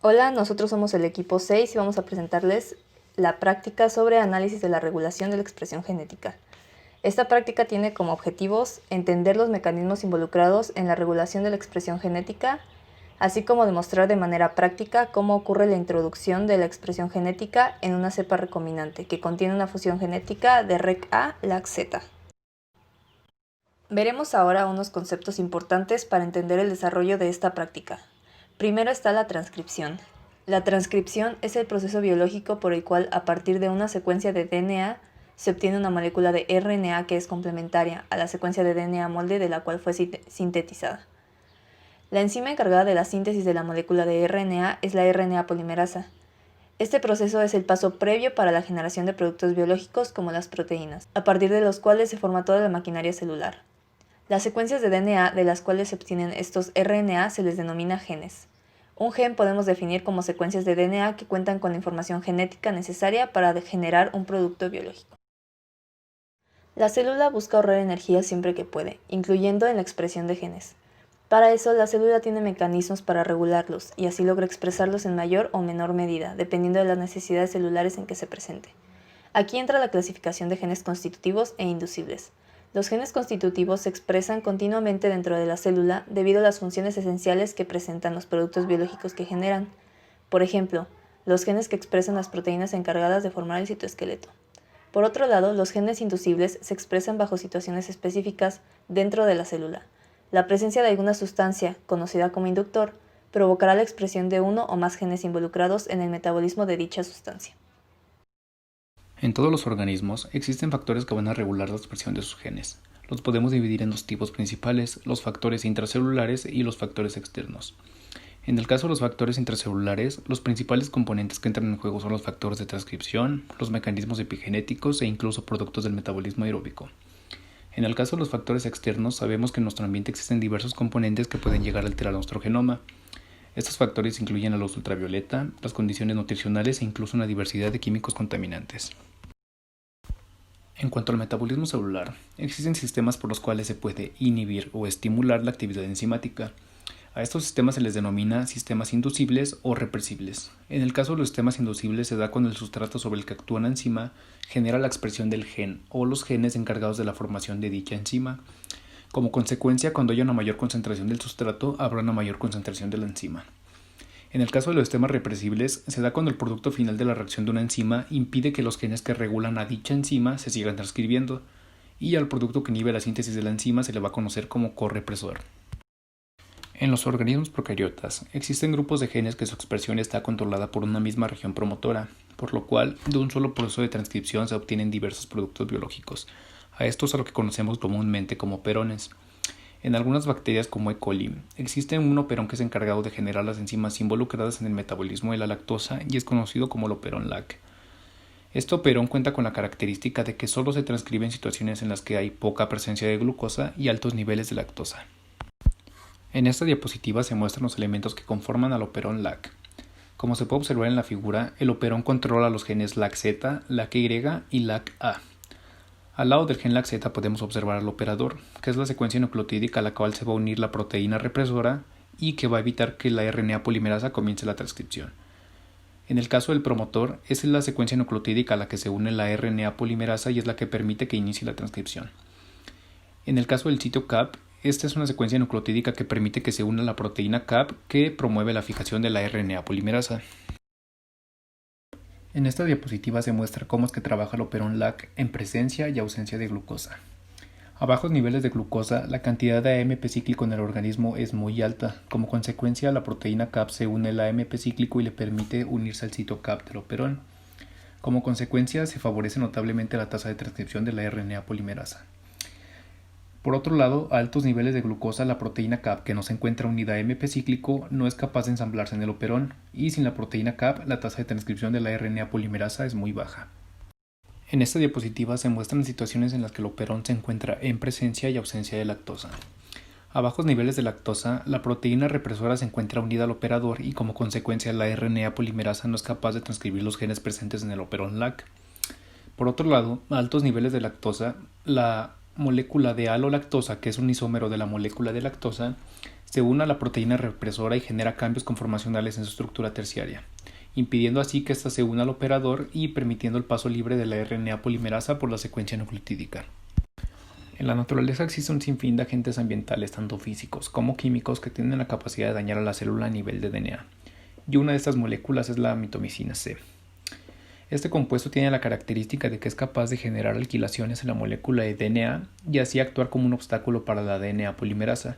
Hola, nosotros somos el equipo 6 y vamos a presentarles la práctica sobre análisis de la regulación de la expresión genética. Esta práctica tiene como objetivos entender los mecanismos involucrados en la regulación de la expresión genética, así como demostrar de manera práctica cómo ocurre la introducción de la expresión genética en una cepa recombinante que contiene una fusión genética de REC-A-LAC-Z. Veremos ahora unos conceptos importantes para entender el desarrollo de esta práctica. Primero está la transcripción. La transcripción es el proceso biológico por el cual, a partir de una secuencia de DNA, se obtiene una molécula de RNA que es complementaria a la secuencia de DNA molde de la cual fue sintetizada. La enzima encargada de la síntesis de la molécula de RNA es la RNA polimerasa. Este proceso es el paso previo para la generación de productos biológicos como las proteínas, a partir de los cuales se forma toda la maquinaria celular. Las secuencias de DNA de las cuales se obtienen estos RNA se les denomina genes. Un gen podemos definir como secuencias de DNA que cuentan con la información genética necesaria para generar un producto biológico. La célula busca ahorrar energía siempre que puede, incluyendo en la expresión de genes. Para eso, la célula tiene mecanismos para regularlos y así logra expresarlos en mayor o menor medida, dependiendo de las necesidades celulares en que se presente. Aquí entra la clasificación de genes constitutivos e inducibles. Los genes constitutivos se expresan continuamente dentro de la célula debido a las funciones esenciales que presentan los productos biológicos que generan. Por ejemplo, los genes que expresan las proteínas encargadas de formar el citoesqueleto. Por otro lado, los genes inducibles se expresan bajo situaciones específicas dentro de la célula. La presencia de alguna sustancia, conocida como inductor, provocará la expresión de uno o más genes involucrados en el metabolismo de dicha sustancia. En todos los organismos existen factores que van a regular la expresión de sus genes. Los podemos dividir en dos tipos principales, los factores intracelulares y los factores externos. En el caso de los factores intracelulares, los principales componentes que entran en juego son los factores de transcripción, los mecanismos epigenéticos e incluso productos del metabolismo aeróbico. En el caso de los factores externos, sabemos que en nuestro ambiente existen diversos componentes que pueden llegar a alterar nuestro genoma. Estos factores incluyen la luz ultravioleta, las condiciones nutricionales e incluso una diversidad de químicos contaminantes. En cuanto al metabolismo celular, existen sistemas por los cuales se puede inhibir o estimular la actividad enzimática. A estos sistemas se les denomina sistemas inducibles o represibles. En el caso de los sistemas inducibles se da cuando el sustrato sobre el que actúa una enzima genera la expresión del gen o los genes encargados de la formación de dicha enzima. Como consecuencia, cuando haya una mayor concentración del sustrato, habrá una mayor concentración de la enzima. En el caso de los sistemas represibles, se da cuando el producto final de la reacción de una enzima impide que los genes que regulan a dicha enzima se sigan transcribiendo, y al producto que inhibe la síntesis de la enzima se le va a conocer como correpresor. En los organismos procariotas, existen grupos de genes que su expresión está controlada por una misma región promotora, por lo cual, de un solo proceso de transcripción se obtienen diversos productos biológicos. A estos a lo que conocemos comúnmente como perones. En algunas bacterias como E. coli, existe un operón que es encargado de generar las enzimas involucradas en el metabolismo de la lactosa y es conocido como el operón LAC. Este operón cuenta con la característica de que solo se transcribe en situaciones en las que hay poca presencia de glucosa y altos niveles de lactosa. En esta diapositiva se muestran los elementos que conforman al operón LAC. Como se puede observar en la figura, el operón controla los genes LAC-Z, LAC-Y y LAC-A. Al lado del gen LAC-Z podemos observar al operador, que es la secuencia nucleotídica a la cual se va a unir la proteína represora y que va a evitar que la RNA polimerasa comience la transcripción. En el caso del promotor, es la secuencia nucleotídica a la que se une la RNA polimerasa y es la que permite que inicie la transcripción. En el caso del sitio CAP, esta es una secuencia nucleotídica que permite que se una la proteína CAP que promueve la fijación de la RNA polimerasa. En esta diapositiva se muestra cómo es que trabaja el operón LAC en presencia y ausencia de glucosa. A bajos niveles de glucosa, la cantidad de AMP cíclico en el organismo es muy alta. Como consecuencia, la proteína CAP se une al AMP cíclico y le permite unirse al sitio CAP del operón. Como consecuencia, se favorece notablemente la tasa de transcripción de la RNA polimerasa. Por otro lado, a altos niveles de glucosa, la proteína CAP, que no se encuentra unida a AMP cíclico, no es capaz de ensamblarse en el operón, y sin la proteína CAP, la tasa de transcripción de la RNA polimerasa es muy baja. En esta diapositiva se muestran situaciones en las que el operón se encuentra en presencia y ausencia de lactosa. A bajos niveles de lactosa, la proteína represora se encuentra unida al operador y como consecuencia la RNA polimerasa no es capaz de transcribir los genes presentes en el operón LAC. Por otro lado, a altos niveles de lactosa, la molécula de alolactosa, que es un isómero de la molécula de lactosa, se une a la proteína represora y genera cambios conformacionales en su estructura terciaria, impidiendo así que ésta se una al operador y permitiendo el paso libre de la RNA polimerasa por la secuencia nucleotídica. En la naturaleza existe un sinfín de agentes ambientales, tanto físicos como químicos, que tienen la capacidad de dañar a la célula a nivel de DNA, y una de estas moléculas es la mitomicina C. Este compuesto tiene la característica de que es capaz de generar alquilaciones en la molécula de DNA y así actuar como un obstáculo para la DNA polimerasa,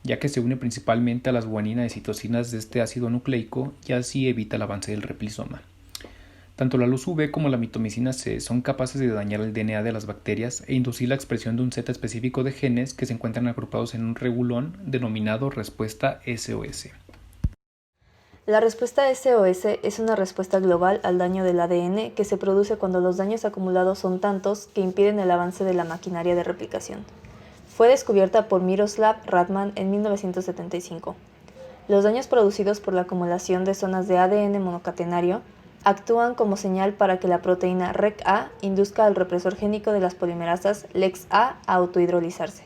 ya que se une principalmente a las guanina y citosinas de este ácido nucleico y así evita el avance del replisoma. Tanto la luz UV como la mitomicina C son capaces de dañar el DNA de las bacterias e inducir la expresión de un set específico de genes que se encuentran agrupados en un regulón denominado respuesta SOS. La respuesta SOS es una respuesta global al daño del ADN que se produce cuando los daños acumulados son tantos que impiden el avance de la maquinaria de replicación. Fue descubierta por Miroslav Radman en 1975. Los daños producidos por la acumulación de zonas de ADN monocatenario actúan como señal para que la proteína REC-A induzca al represor génico de las polimerasas LEX-A a autohidrolizarse.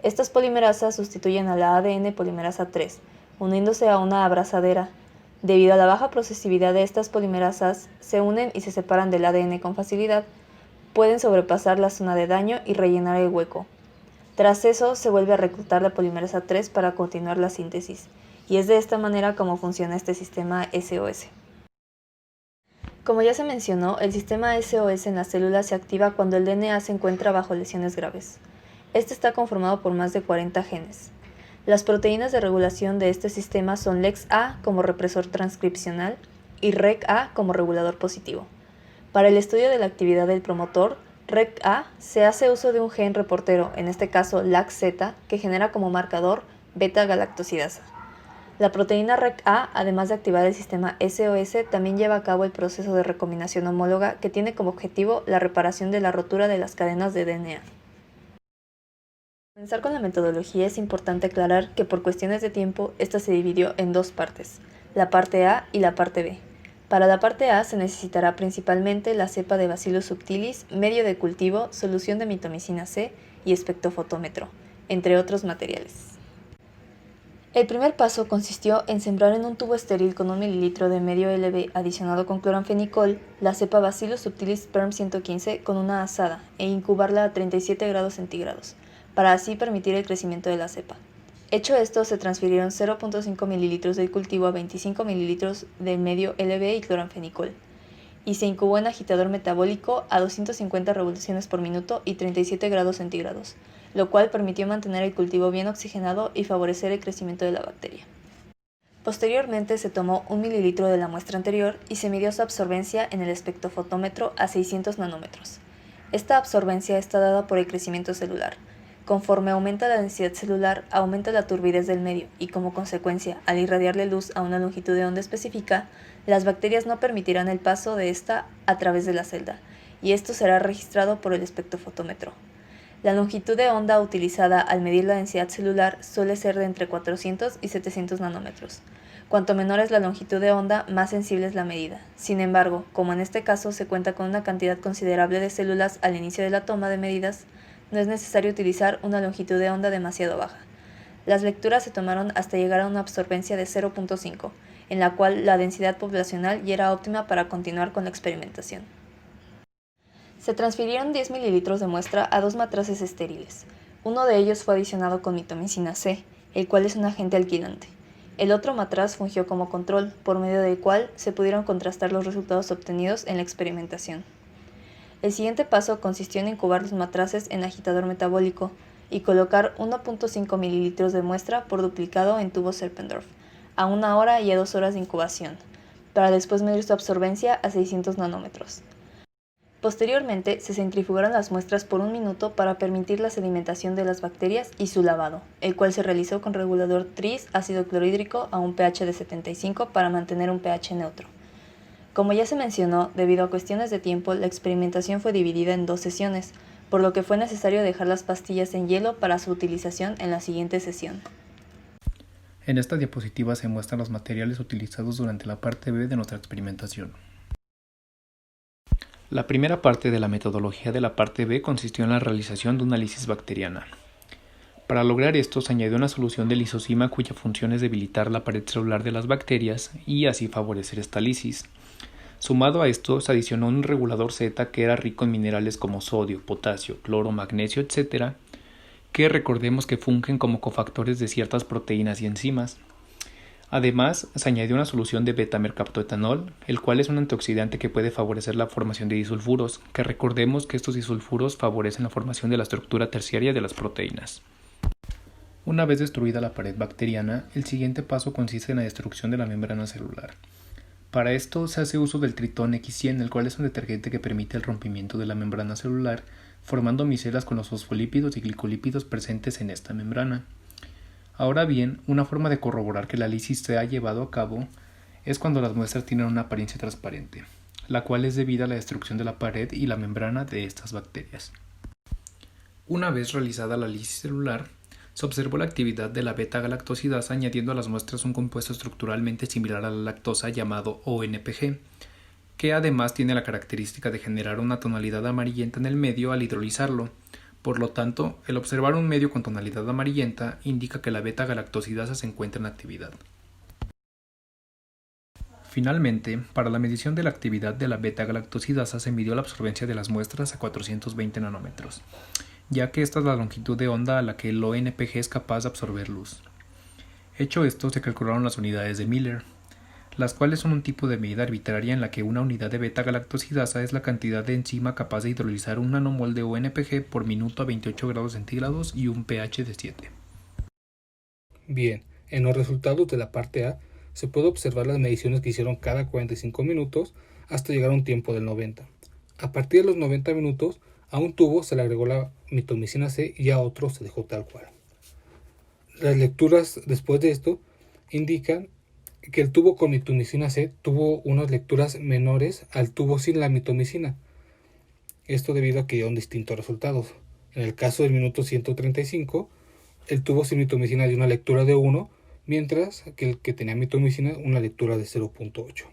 Estas polimerasas sustituyen a la ADN polimerasa 3, uniéndose a una abrazadera. Debido a la baja procesividad de estas polimerasas, se unen y se separan del ADN con facilidad. Pueden sobrepasar la zona de daño y rellenar el hueco. Tras eso, se vuelve a reclutar la polimerasa 3 para continuar la síntesis, y es de esta manera como funciona este sistema SOS. Como ya se mencionó, el sistema SOS en las células se activa cuando el DNA se encuentra bajo lesiones graves. Este está conformado por más de 40 genes. Las proteínas de regulación de este sistema son LEX-A como represor transcripcional y REC-A como regulador positivo. Para el estudio de la actividad del promotor, REC-A se hace uso de un gen reportero, en este caso LAC-Z, que genera como marcador beta-galactosidasa. La proteína REC-A, además de activar el sistema SOS, también lleva a cabo el proceso de recombinación homóloga que tiene como objetivo la reparación de la rotura de las cadenas de DNA. Para comenzar con la metodología es importante aclarar que por cuestiones de tiempo esta se dividió en dos partes, la parte A y la parte B. Para la parte A se necesitará principalmente la cepa de Bacillus subtilis, medio de cultivo, solución de mitomicina C y espectrofotómetro, entre otros materiales. El primer paso consistió en sembrar en un tubo estéril con 1 ml de medio LB adicionado con cloranfenicol la cepa Bacillus subtilis sperm 115 con una azada e incubarla a 37 grados centígrados, para así permitir el crecimiento de la cepa. Hecho esto, se transfirieron 0.5 ml del cultivo a 25 ml del medio LB y cloranfenicol, y se incubó en agitador metabólico a 250 revoluciones por minuto y 37 grados centígrados, lo cual permitió mantener el cultivo bien oxigenado y favorecer el crecimiento de la bacteria. Posteriormente se tomó 1 ml de la muestra anterior y se midió su absorbencia en el espectrofotómetro a 600 nanómetros. Esta absorbencia está dada por el crecimiento celular. Conforme aumenta la densidad celular, aumenta la turbidez del medio y, como consecuencia, al irradiarle luz a una longitud de onda específica, las bacterias no permitirán el paso de esta a través de la celda, y esto será registrado por el espectrofotómetro. La longitud de onda utilizada al medir la densidad celular suele ser de entre 400 y 700 nanómetros. Cuanto menor es la longitud de onda, más sensible es la medida. Sin embargo, como en este caso se cuenta con una cantidad considerable de células al inicio de la toma de medidas, no es necesario utilizar una longitud de onda demasiado baja. Las lecturas se tomaron hasta llegar a una absorbencia de 0.5, en la cual la densidad poblacional ya era óptima para continuar con la experimentación. Se transfirieron 10 ml de muestra a 2 matraces estériles. Uno de ellos fue adicionado con mitomicina C, el cual es un agente alquilante. El otro matraz fungió como control, por medio del cual se pudieron contrastar los resultados obtenidos en la experimentación. El siguiente paso consistió en incubar los matraces en agitador metabólico y colocar 1.5 ml de muestra por duplicado en tubo Serpendorf, a 1 hora y a 2 horas de incubación, para después medir su absorbencia a 600 nanómetros. Posteriormente, se centrifugaron las muestras por 1 minuto para permitir la sedimentación de las bacterias y su lavado, el cual se realizó con regulador tris ácido clorhídrico a un pH de 75 para mantener un pH neutro. Como ya se mencionó, debido a cuestiones de tiempo, la experimentación fue dividida en 2 sesiones, por lo que fue necesario dejar las pastillas en hielo para su utilización en la siguiente sesión. En esta diapositiva se muestran los materiales utilizados durante la parte B de nuestra experimentación. La primera parte de la metodología de la parte B consistió en la realización de una lisis bacteriana. Para lograr esto se añadió una solución de lisozima cuya función es debilitar la pared celular de las bacterias y así favorecer esta lisis. Sumado a esto, se adicionó un regulador Z que era rico en minerales como sodio, potasio, cloro, magnesio, etc., que recordemos que fungen como cofactores de ciertas proteínas y enzimas. Además, se añadió una solución de beta-mercaptoetanol, el cual es un antioxidante que puede favorecer la formación de disulfuros, que recordemos que estos disulfuros favorecen la formación de la estructura terciaria de las proteínas. Una vez destruida la pared bacteriana, el siguiente paso consiste en la destrucción de la membrana celular. Para esto se hace uso del Tritón X100, el cual es un detergente que permite el rompimiento de la membrana celular, formando micelas con los fosfolípidos y glicolípidos presentes en esta membrana. Ahora bien, una forma de corroborar que la lisis se ha llevado a cabo es cuando las muestras tienen una apariencia transparente, la cual es debida a la destrucción de la pared y la membrana de estas bacterias. Una vez realizada la lisis celular, se observó la actividad de la beta-galactosidasa añadiendo a las muestras un compuesto estructuralmente similar a la lactosa llamado ONPG, que además tiene la característica de generar una tonalidad amarillenta en el medio al hidrolizarlo. Por lo tanto, el observar un medio con tonalidad amarillenta indica que la beta-galactosidasa se encuentra en actividad. Finalmente, para la medición de la actividad de la beta-galactosidasa se midió la absorbencia de las muestras a 420 nanómetros, ya que esta es la longitud de onda a la que el ONPG es capaz de absorber luz. Hecho esto, se calcularon las unidades de Miller, las cuales son un tipo de medida arbitraria en la que una unidad de beta-galactosidasa es la cantidad de enzima capaz de hidrolizar un nanomol de ONPG por minuto a 28 grados centígrados y un pH de 7. Bien, en los resultados de la parte A se puede observar las mediciones que hicieron cada 45 minutos hasta llegar a un tiempo del 90. A partir de los 90 minutos, a un tubo se le agregó la mitomicina C y a otro se dejó tal cual. Las lecturas después de esto indican que el tubo con mitomicina C tuvo unas lecturas menores al tubo sin la mitomicina. Esto debido a que dieron distintos resultados. En el caso del minuto 135, el tubo sin mitomicina dio una lectura de 1, mientras que el que tenía mitomicina una lectura de 0.8.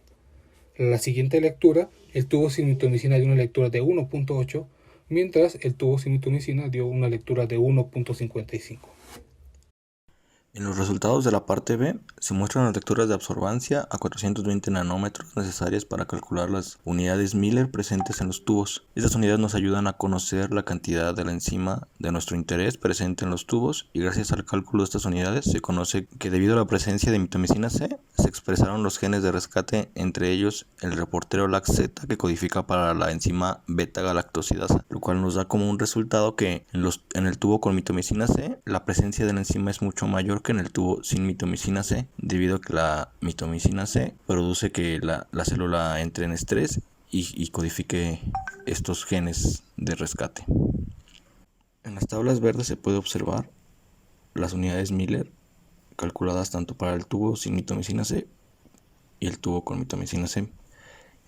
La siguiente lectura, el tubo sin mitomicina dio una lectura de 1.8, mientras el tubo sin mitomicina dio una lectura de 1.55. En los resultados de la parte B se muestran las lecturas de absorbancia a 420 nanómetros necesarias para calcular las unidades Miller presentes en los tubos. Estas unidades nos ayudan a conocer la cantidad de la enzima de nuestro interés presente en los tubos y gracias al cálculo de estas unidades se conoce que debido a la presencia de mitomicina C se expresaron los genes de rescate, entre ellos el reportero LAC-Z que codifica para la enzima beta-galactosidasa, lo cual nos da como un resultado que en el tubo con mitomicina C la presencia de la enzima es mucho mayor que en el tubo sin mitomicina C, debido a que la mitomicina C produce que la célula entre en estrés y codifique estos genes de rescate. En las tablas verdes se puede observar las unidades Miller calculadas tanto para el tubo sin mitomicina C y el tubo con mitomicina C.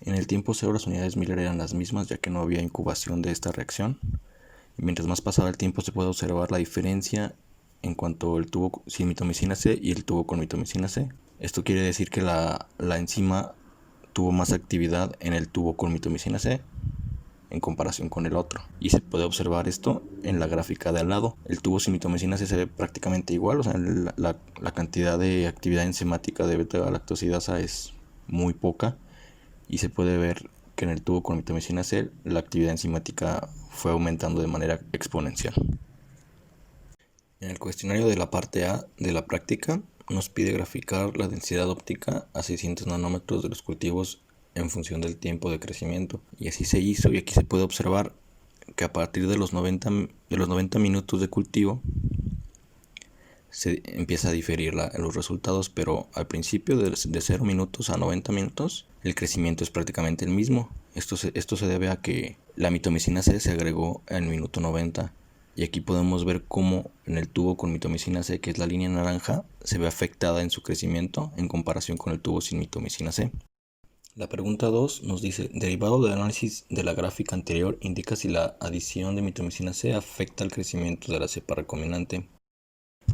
En el tiempo cero las unidades Miller eran las mismas ya que no había incubación de esta reacción. Y mientras más pasaba el tiempo se puede observar la diferencia en cuanto al tubo sin mitomicina C y el tubo con mitomicina C. Esto quiere decir que la enzima tuvo más actividad en el tubo con mitomicina C en comparación con el otro. Y se puede observar esto en la gráfica de al lado. El tubo sin mitomicina C se ve prácticamente igual, o sea, la cantidad de actividad enzimática de beta-galactosidasa es muy poca. Y se puede ver que en el tubo con mitomicina C la actividad enzimática fue aumentando de manera exponencial. En el cuestionario de la parte A de la práctica nos pide graficar la densidad óptica a 600 nanómetros de los cultivos en función del tiempo de crecimiento. Y así se hizo y aquí se puede observar que a partir de los 90 minutos de cultivo se empieza a diferir los resultados, pero al principio de 0 minutos a 90 minutos el crecimiento es prácticamente el mismo. Esto se debe a que la mitomicina C se agregó en el minuto 90. Y aquí podemos ver cómo en el tubo con mitomicina C, que es la línea naranja, se ve afectada en su crecimiento en comparación con el tubo sin mitomicina C. La pregunta 2 nos dice, derivado del análisis de la gráfica anterior, indica si la adición de mitomicina C afecta al crecimiento de la cepa recombinante.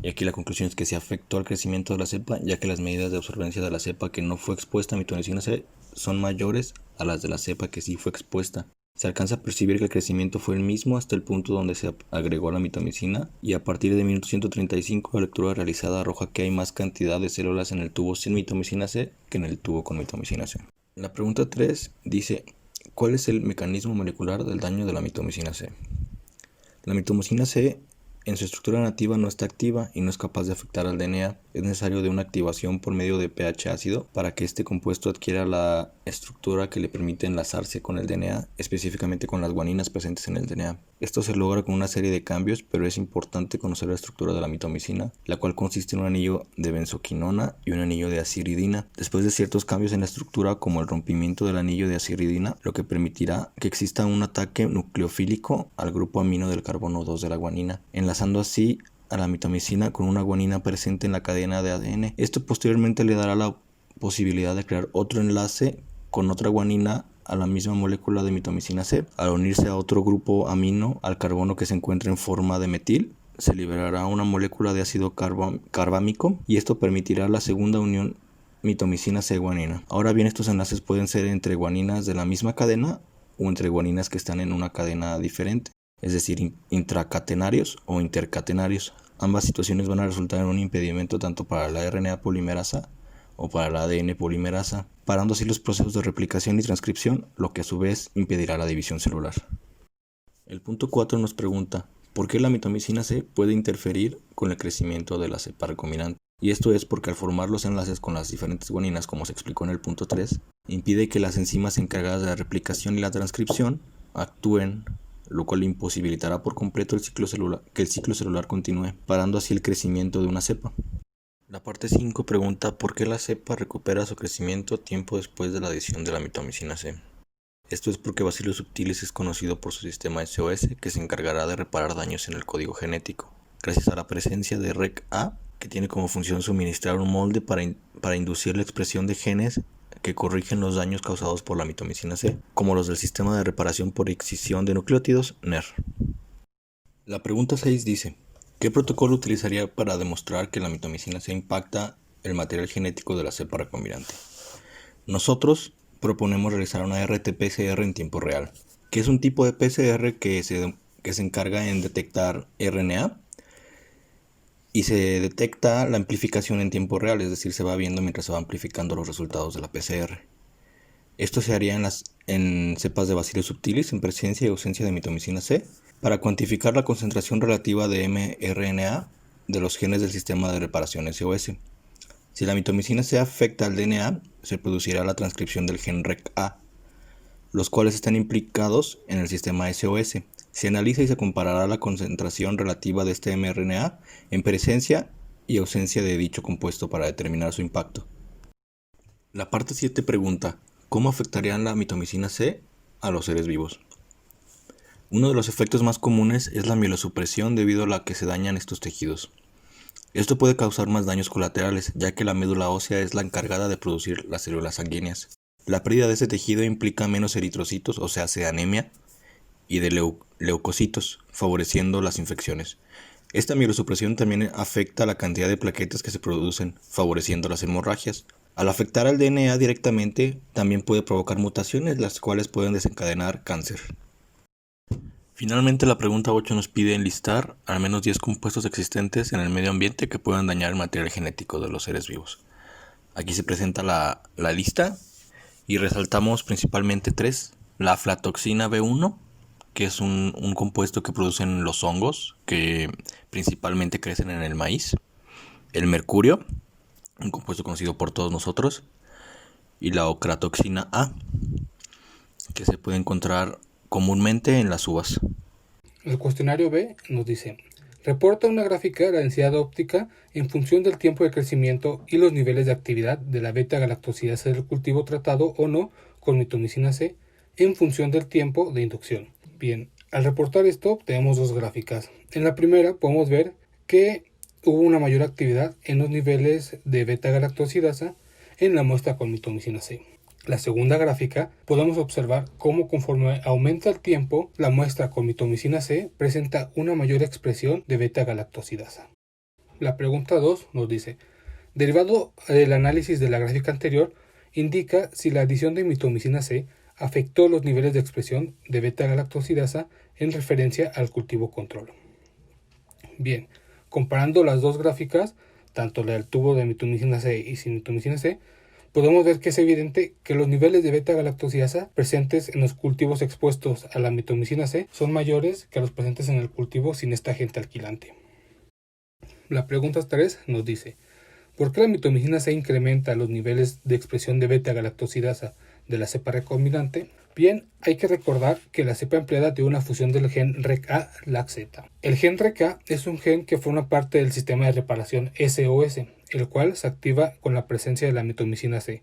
Y aquí la conclusión es que se afectó al crecimiento de la cepa, ya que las medidas de absorbencia de la cepa que no fue expuesta a mitomicina C son mayores a las de la cepa que sí fue expuesta. Se alcanza a percibir que el crecimiento fue el mismo hasta el punto donde se agregó la mitomicina, y a partir de minuto 135 la lectura realizada arroja que hay más cantidad de células en el tubo sin mitomicina C que en el tubo con mitomicina C. La pregunta 3 dice: ¿cuál es el mecanismo molecular del daño de la mitomicina C? La mitomicina C en su estructura nativa no está activa y no es capaz de afectar al DNA. Es necesario de una activación por medio de pH ácido para que este compuesto adquiera la estructura que le permite enlazarse con el DNA, específicamente con las guaninas presentes en el DNA. Esto se logra con una serie de cambios, pero es importante conocer la estructura de la mitomicina, la cual consiste en un anillo de benzoquinona y un anillo de aciridina. Después de ciertos cambios en la estructura, como el rompimiento del anillo de aciridina, lo que permitirá que exista un ataque nucleofílico al grupo amino del carbono 2 de la guanina, enlazando así a la mitomicina con una guanina presente en la cadena de ADN. Esto posteriormente le dará la posibilidad de crear otro enlace con otra guanina a la misma molécula de mitomicina C. Al unirse a otro grupo amino al carbono que se encuentra en forma de metil, se liberará una molécula de ácido carbámico, y esto permitirá la segunda unión mitomicina C-guanina. Ahora bien, estos enlaces pueden ser entre guaninas de la misma cadena o entre guaninas que están en una cadena diferente, es decir, intracatenarios o intercatenarios. Ambas situaciones van a resultar en un impedimento tanto para la RNA polimerasa o para la ADN polimerasa, parando así los procesos de replicación y transcripción, lo que a su vez impedirá la división celular. El punto 4 nos pregunta: ¿por qué la mitomicina C puede interferir con el crecimiento de la cepa recombinante? Y esto es porque al formar los enlaces con las diferentes guaninas, como se explicó en el punto 3, impide que las enzimas encargadas de la replicación y la transcripción actúen, lo cual imposibilitará por completo que el ciclo celular continúe, parando así el crecimiento de una cepa. La parte 5 pregunta: ¿por qué la cepa recupera su crecimiento tiempo después de la adición de la mitomicina C? Esto es porque Bacillus subtilis es conocido por su sistema SOS, que se encargará de reparar daños en el código genético, gracias a la presencia de REC-A, que tiene como función suministrar un molde para inducir la expresión de genes que corrigen los daños causados por la mitomicina C, como los del sistema de reparación por excisión de nucleótidos, NER. La pregunta 6 dice: ¿qué protocolo utilizaría para demostrar que la mitomicina C impacta el material genético de la cepa recombinante? Nosotros proponemos realizar una RT-PCR en tiempo real, que es un tipo de PCR que se encarga en detectar RNA y se detecta la amplificación en tiempo real, es decir, se va viendo mientras se va amplificando los resultados de la PCR. Esto se haría en cepas de Bacillus subtilis en presencia y ausencia de mitomicina C, para cuantificar la concentración relativa de mRNA de los genes del sistema de reparación SOS. Si la mitomicina C afecta al DNA, se producirá la transcripción del gen REC-A, los cuales están implicados en el sistema SOS. Se analiza y se comparará la concentración relativa de este mRNA en presencia y ausencia de dicho compuesto para determinar su impacto. La parte 7 pregunta: ¿cómo afectaría la mitomicina C a los seres vivos? Uno de los efectos más comunes es la mielosupresión, debido a la que se dañan estos tejidos. Esto puede causar más daños colaterales, ya que la médula ósea es la encargada de producir las células sanguíneas. La pérdida de este tejido implica menos eritrocitos, o sea, anemia, y de leucocitos, favoreciendo las infecciones. Esta mielosupresión también afecta la cantidad de plaquetas que se producen, favoreciendo las hemorragias. Al afectar al DNA directamente, también puede provocar mutaciones, las cuales pueden desencadenar cáncer. Finalmente, la pregunta 8 nos pide enlistar al menos 10 compuestos existentes en el medio ambiente que puedan dañar el material genético de los seres vivos. Aquí se presenta la lista y resaltamos principalmente 3. La aflatoxina B1, que es un compuesto que producen los hongos, que principalmente crecen en el maíz. El mercurio, un compuesto conocido por todos nosotros. Y la ocratoxina A, que se puede encontrar comúnmente en las uvas. El cuestionario B nos dice: reporta una gráfica de la densidad óptica en función del tiempo de crecimiento y los niveles de actividad de la beta-galactosidasa del cultivo tratado o no con mitomicina C en función del tiempo de inducción. Bien, al reportar esto tenemos dos gráficas. En la primera podemos ver que hubo una mayor actividad en los niveles de beta-galactosidasa en la muestra con mitomicina C. La segunda gráfica podemos observar cómo conforme aumenta el tiempo, la muestra con mitomicina C presenta una mayor expresión de beta-galactosidasa. La pregunta 2 nos dice: derivado del análisis de la gráfica anterior, indica si la adición de mitomicina C afectó los niveles de expresión de beta-galactosidasa en referencia al cultivo control. Bien, comparando las dos gráficas, tanto la del tubo de mitomicina C y sin mitomicina C, podemos ver que es evidente que los niveles de beta-galactosidasa presentes en los cultivos expuestos a la mitomicina C son mayores que los presentes en el cultivo sin este agente alquilante. La pregunta 3 nos dice: ¿por qué la mitomicina C incrementa los niveles de expresión de beta-galactosidasa de la cepa recombinante? Bien, hay que recordar que la cepa empleada tiene una fusión del gen RECA-LAC-Z. El gen RECA es un gen que forma parte del sistema de reparación SOS, el cual se activa con la presencia de la mitomicina C,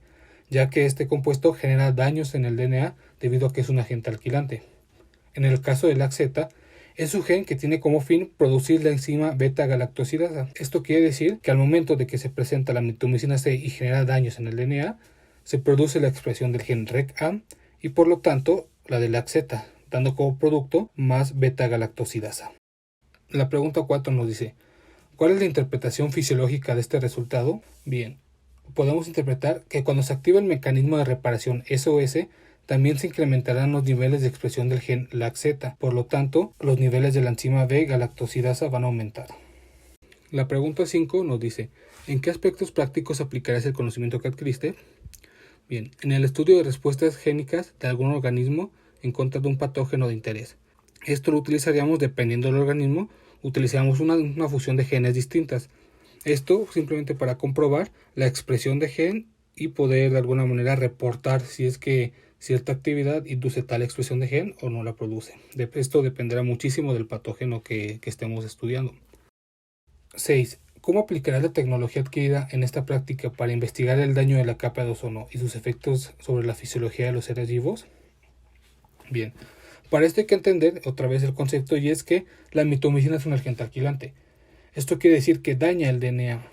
ya que este compuesto genera daños en el DNA debido a que es un agente alquilante. En el caso del LAC-Z, es un gen que tiene como fin producir la enzima beta-galactosidasa. Esto quiere decir que al momento de que se presenta la mitomicina C y genera daños en el DNA, se produce la expresión del gen RECA y por lo tanto la del LAC-Z, dando como producto más beta-galactosidasa. La pregunta 4 nos dice: ¿cuál es la interpretación fisiológica de este resultado? Bien, podemos interpretar que cuando se activa el mecanismo de reparación SOS, también se incrementarán los niveles de expresión del gen LAC-Z, por lo tanto, los niveles de la enzima B-galactosidasa van a aumentar. La pregunta 5 nos dice: ¿en qué aspectos prácticos aplicarás el conocimiento que adquiriste? Bien, en el estudio de respuestas génicas de algún organismo en contra de un patógeno de interés. Esto lo utilizaríamos dependiendo del organismo, utilizamos una fusión de genes distintas. Esto simplemente para comprobar la expresión de gen y poder de alguna manera reportar si es que cierta actividad induce tal expresión de gen o no la produce. Esto dependerá muchísimo del patógeno que estemos estudiando. 6. ¿Cómo aplicarás la tecnología adquirida en esta práctica para investigar el daño de la capa de ozono y sus efectos sobre la fisiología de los seres vivos? Bien, para esto hay que entender otra vez el concepto, y es que la mitomicina es un agente alquilante. Esto quiere decir que daña el DNA,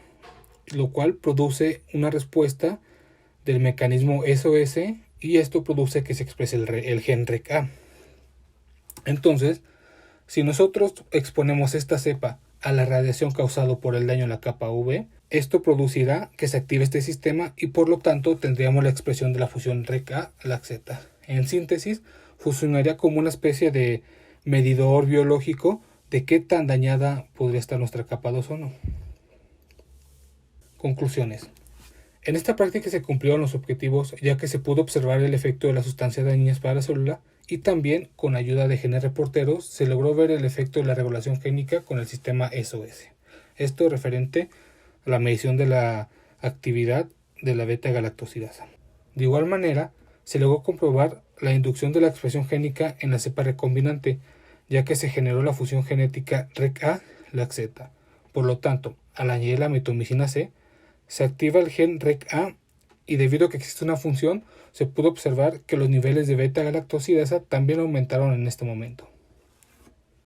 lo cual produce una respuesta del mecanismo SOS y esto produce que se exprese el gen RECA. Entonces, si nosotros exponemos esta cepa a la radiación causada por el daño en la capa UV, esto producirá que se active este sistema y por lo tanto tendríamos la expresión de la fusión RECA-LAC-Z. En síntesis, funcionaría como una especie de medidor biológico de qué tan dañada podría estar nuestra capa de ozono. Conclusiones. En esta práctica se cumplieron los objetivos, ya que se pudo observar el efecto de las sustancias dañinas para la célula y también, con ayuda de genes reporteros, se logró ver el efecto de la regulación génica con el sistema SOS. Esto referente a la medición de la actividad de la beta-galactosidasa. De igual manera, se logró comprobar la inducción de la expresión génica en la cepa recombinante, ya que se generó la fusión genética RECA-LAC-Z. Por lo tanto, al añadir la mitomicina C, se activa el gen RECA y debido a que existe una función, se pudo observar que los niveles de beta-galactosidasa también aumentaron en este momento.